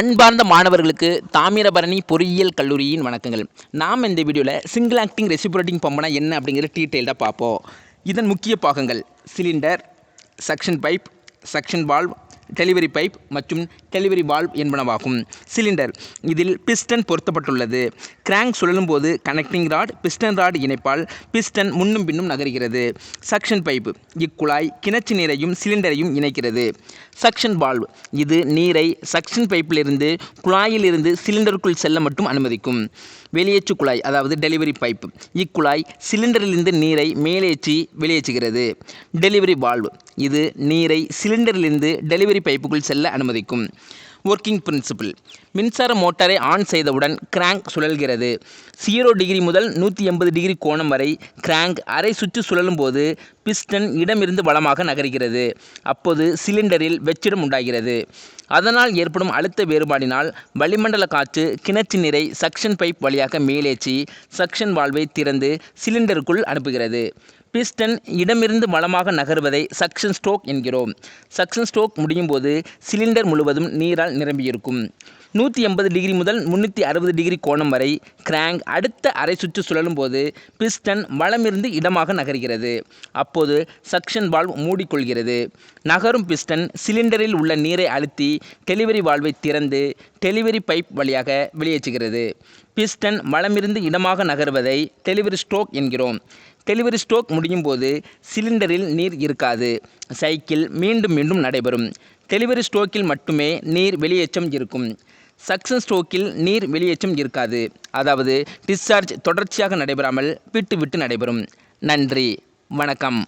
அன்பார்ந்த மாணவர்களுக்கு தாமிரபரணி பொறியியல் கல்லூரியின் வணக்கங்கள். நாம் இந்த வீடியோவில் சிங்கிள் ஆக்டிங் ரெசிப்ரோகேட்டிங் பம்புனா என்ன அப்படிங்கிற டீட்டெயில்டாக பார்ப்போம். இதன் முக்கிய பாகங்கள் cylinder, suction pipe, suction valve, delivery pipe மற்றும் டெலிவரி வால்வ் என்பனவாகும். சிலிண்டர் இதில் பிஸ்டன் பொருத்தப்பட்டுள்ளது. கிராங்க் சுழலும் போது கனெக்டிங் ராட் பிஸ்டன் ராட் இணைப்பால் பிஸ்டன் முன்னும் பின்னும் நகர்கிறது. சக்ஷன் பைப் இக்குழாய் கிணற்று நீரையும் சிலிண்டரையும் இணைக்கிறது. சக்ஷன் வால்வ் இது நீரை சக்ஷன் பைப்பிலிருந்து குழாயிலிருந்து சிலிண்டருக்குள் செல்ல மட்டும் அனுமதிக்கும். வெளியேற்று குழாய் அதாவது டெலிவரி பைப் இக்குழாய் சிலிண்டரிலிருந்து நீரை மேலேற்றி வெளியேற்றுகிறது. டெலிவரி வால்வ் இது நீரை சிலிண்டரிலிருந்து டெலிவரி பைப்புக்குள் செல்ல அனுமதிக்கும். ஒர்க்கிங் பிரின்சிபிள்: மின்சார மோட்டாரை ஆன் செய்தவுடன் கிராங்க் சுழல்கிறது. 0 டிகிரி முதல் 180 டிகிரி கோணம் வரை கிராங்க் அரை சுற்று சுழலும் போது பிஸ்டன் இடமிருந்து வலமாக நகர்கிறது. அப்போது சிலிண்டரில் வெற்றிடம் உண்டாகிறது. அதனால் ஏற்படும் அழுத்த வேறுபாடினால் வளிமண்டல காற்று கிணற்று நீரை சக்ஷன் பைப் வழியாக மேலேற்றி சக்ஷன் வால்வை திறந்து சிலிண்டருக்குள் அனுப்புகிறது. பிஸ்டன் இடமிருந்து வலமாக நகர்வதை சக்ஷன் ஸ்ட்ரோக் என்கிறோம். சக்ஷன் ஸ்ட்ரோக் முடியும் போது சிலிண்டர் முழுவதும் நீரால் நிரம்பியிருக்கும். 180 டிகிரி முதல் 360 டிகிரி கோணம் வரை கிராங்க் அடுத்த அரை சுற்று சுழலும் போது பிஸ்டன் வலமிருந்து இடமாக நகர்கிறது. அப்போது சக்ஷன் வால்வ் மூடிக்கொள்கிறது. நகரும் பிஸ்டன் சிலிண்டரில் உள்ள நீரை அழுத்தி டெலிவரி வால்வை திறந்து டெலிவரி பைப் வழியாக வெளியேற்றுகிறது. பிஸ்டன் வலமிருந்து இடமாக நகர்வதை டெலிவரி ஸ்ட்ரோக் என்கிறோம். டெலிவரி ஸ்ட்ரோக் முடியும் போது சிலிண்டரில் நீர் இருக்காது. சைக்கிள் மீண்டும் மீண்டும் நடைபெறும். டெலிவரி ஸ்ட்ரோக்கில் மட்டுமே நீர் வெளியேற்றம் இருக்கும். சக்ஷன் ஸ்ட்ரோக்கில் நீர் வெளியேற்றம் இருக்காது. அதாவது டிஸ்சார்ஜ் தொடர்ச்சியாக நடைபெறாமல் விட்டு விட்டு நடைபெறும். நன்றி, வணக்கம்.